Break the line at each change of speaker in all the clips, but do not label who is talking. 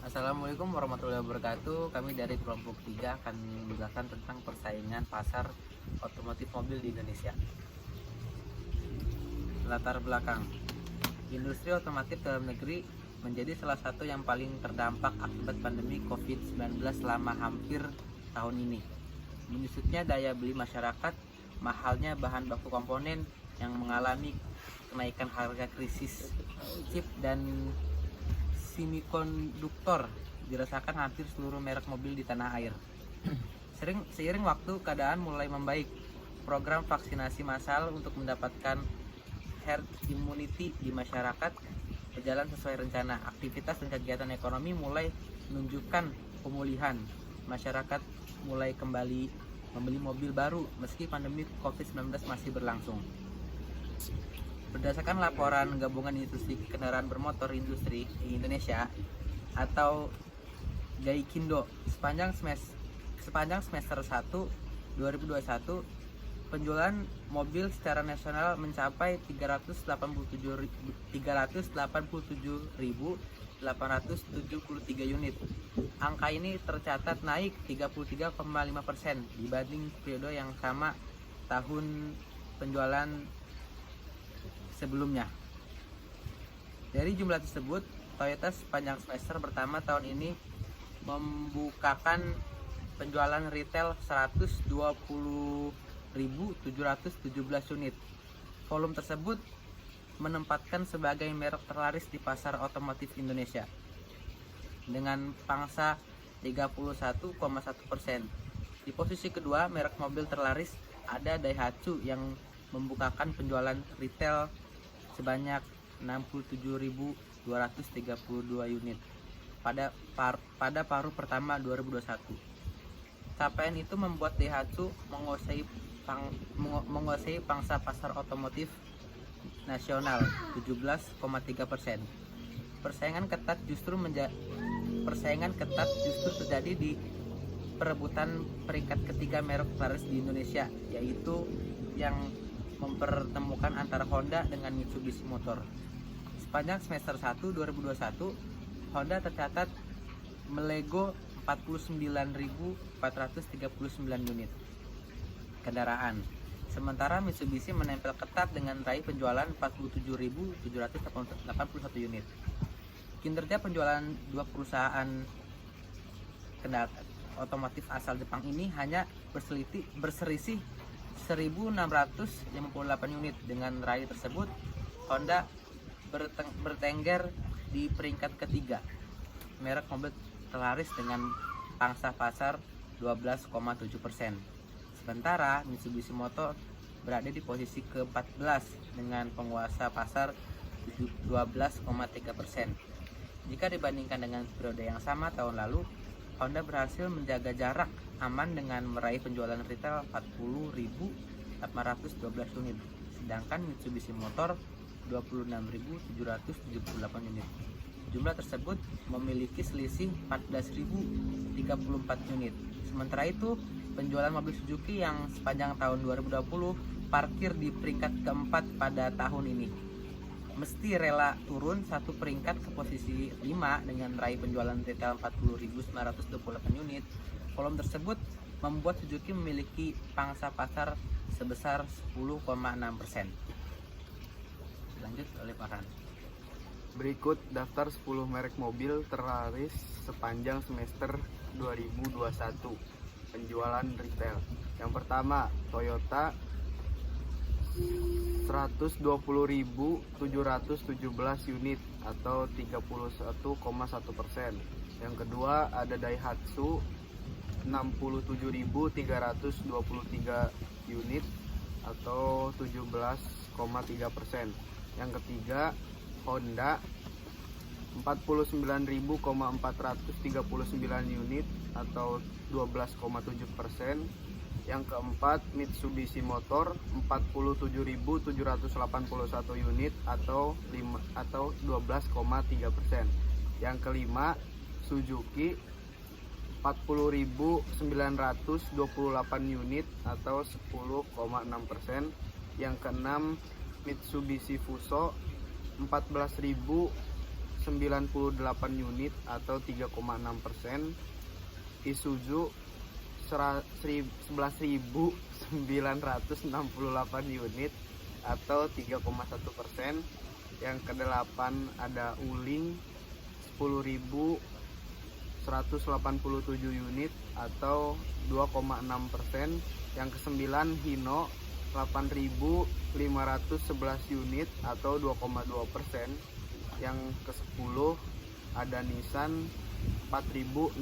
Assalamualaikum warahmatullahi wabarakatuh. Kami dari kelompok 3 akan menjelaskan tentang persaingan pasar otomotif mobil di Indonesia. Latar belakang. Industri otomotif dalam negeri menjadi salah satu yang paling terdampak akibat pandemi COVID-19 selama hampir tahun ini. Menyusutnya daya beli masyarakat, mahalnya bahan baku komponen yang mengalami kenaikan harga, krisis chip dan semikonduktor dirasakan hampir seluruh merek mobil di tanah air. Seiring waktu, keadaan mulai membaik. Program vaksinasi massal untuk mendapatkan herd immunity di masyarakat berjalan sesuai rencana. Aktivitas dan kegiatan ekonomi mulai menunjukkan pemulihan. Masyarakat mulai kembali membeli mobil baru meski pandemi COVID-19 masih berlangsung. Berdasarkan laporan Gabungan Industri Kendaraan Bermotor Industri di Indonesia atau GAIKINDO, sepanjang semester 1 2021, penjualan mobil secara nasional mencapai 387.873 unit. Angka ini tercatat naik 33,5% dibanding periode yang sama tahun penjualan sebelumnya. Dari jumlah tersebut, Toyota sepanjang semester pertama tahun ini membukakan penjualan retail 120.717 unit. Volume tersebut menempatkan sebagai merek terlaris di pasar otomotif Indonesia dengan pangsa 31,1%. Di posisi kedua, merek mobil terlaris ada Daihatsu yang membukakan penjualan retail sebanyak 67.232 unit pada paruh pertama 2021. Capaian itu membuat Daihatsu menguasai pangsa pasar otomotif nasional 17,3%. Persaingan ketat justru terjadi di perebutan peringkat ketiga merek terlaris di Indonesia, yaitu yang mempertemukan antara Honda dengan Mitsubishi Motor. Sepanjang semester 1 2021, Honda tercatat melego 49.439 unit kendaraan. Sementara Mitsubishi menempel ketat dengan raih penjualan 47.781 unit. Kinerja penjualan dua perusahaan kendaraan otomotif asal Jepang ini hanya berselisih 1.658 unit. Dengan raih tersebut, Honda bertengger di peringkat ketiga merek mobil terlaris dengan pangsa pasar 12,7%. Sementara Mitsubishi Motor berada di posisi ke-14 dengan penguasa pasar 12,3%. Jika dibandingkan dengan periode yang sama tahun lalu, Honda berhasil menjaga jarak aman dengan meraih penjualan retail 40.812 unit, sedangkan Mitsubishi Motor 26.778 unit. Jumlah tersebut memiliki selisih 14.034 unit. Sementara itu, penjualan mobil Suzuki yang sepanjang tahun 2020 parkir di peringkat keempat pada tahun ini, mesti rela turun satu peringkat ke posisi 5 dengan raih penjualan retail 40.928 unit. Volume tersebut membuat Suzuki memiliki pangsa pasar sebesar 10,6%. Lanjut oleh Farhan.
Berikut daftar 10 merek mobil terlaris sepanjang semester 2021 penjualan retail. Yang pertama, Toyota 120.717 unit atau 31,1%. Yang kedua ada Daihatsu 67.323 unit atau 17,3%. Yang ketiga Honda 49.439 unit atau 12,7%. Yang keempat Mitsubishi Motor 47.781 unit atau 12,3%. Yang kelima Suzuki 40.928 unit atau 10,6%. Yang keenam Mitsubishi Fuso 14.100 98 unit atau 3,6%, Isuzu 11.968 unit atau 3,1%. Yang ke-8 ada Wuling 10.187 unit atau 2,6%. Yang ke-9 Hino 8.511 unit atau 2,2%. Yang ke-10 ada Nissan 4.616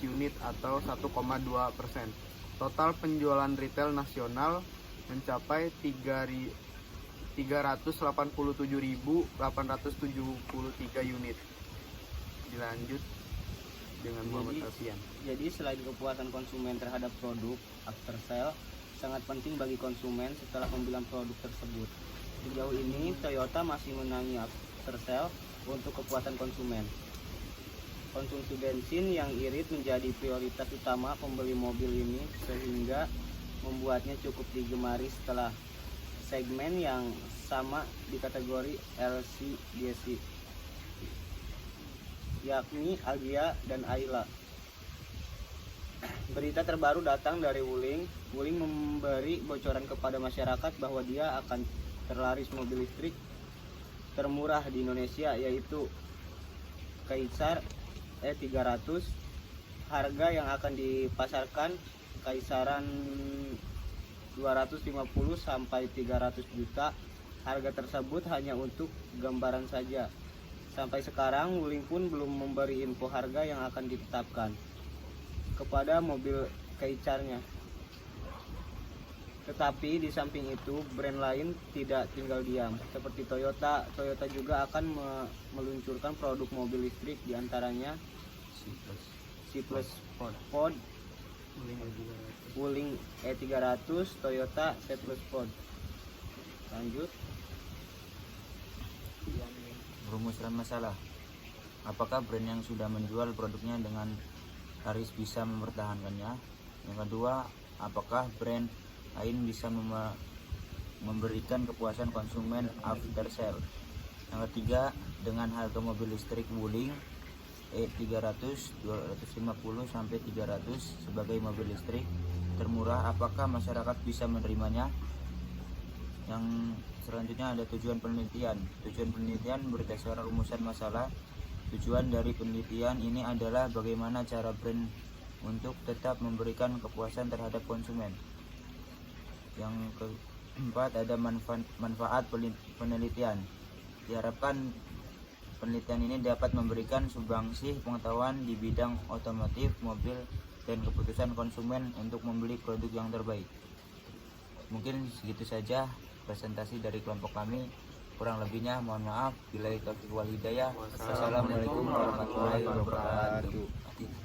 unit atau 1,2%. Total penjualan retail nasional mencapai 387.873 unit. Dilanjut dengan Muhammad Alfian.
Jadi selain kepuasan konsumen terhadap produk after sale, sangat penting bagi konsumen setelah pembelian produk tersebut. Sejauh ini Toyota masih menangani after sale untuk kepuasan konsumen. Konsumsi bensin yang irit menjadi prioritas utama pembeli mobil ini, sehingga membuatnya cukup digemari setelah segmen yang sama di kategori LCGC, yakni Agya dan Ayla. Berita terbaru datang dari Wuling. Wuling memberi bocoran kepada masyarakat bahwa dia akan terlaris mobil listrik termurah di Indonesia, yaitu Kaisar E300. Harga yang akan dipasarkan kisaran 250 sampai 300 juta. Harga tersebut hanya untuk gambaran saja. Sampai sekarang Wuling pun belum memberi info harga yang akan ditetapkan kepada mobil Kaisarnya. Tetapi di samping itu, brand lain tidak tinggal diam. Seperti Toyota juga akan meluncurkan produk mobil listrik, diantaranya C+ Ford, Wuling E300, Toyota C+ Ford. Lanjut.
Rumusan masalah. Apakah brand yang sudah menjual produknya dengan laris bisa mempertahankannya? Yang kedua, apakah brand lain bisa memberikan kepuasan konsumen after sale? Yang ketiga, dengan harga mobil listrik Wuling E300 250 sampai 300 sebagai mobil listrik termurah, apakah masyarakat bisa menerimanya? Yang selanjutnya ada tujuan penelitian. Tujuan penelitian berdasarkan rumusan masalah. Tujuan dari penelitian ini adalah bagaimana cara brand untuk tetap memberikan kepuasan terhadap konsumen. Yang keempat ada manfaat penelitian. Diharapkan penelitian ini dapat memberikan sumbangsi pengetahuan di bidang otomotif, mobil, dan keputusan konsumen untuk membeli produk yang terbaik. Mungkin segitu saja presentasi dari kelompok kami. Kurang lebihnya mohon maaf. Billahi taufiq wal hidayah. Wassalamualaikum warahmatullahi wabarakatuh.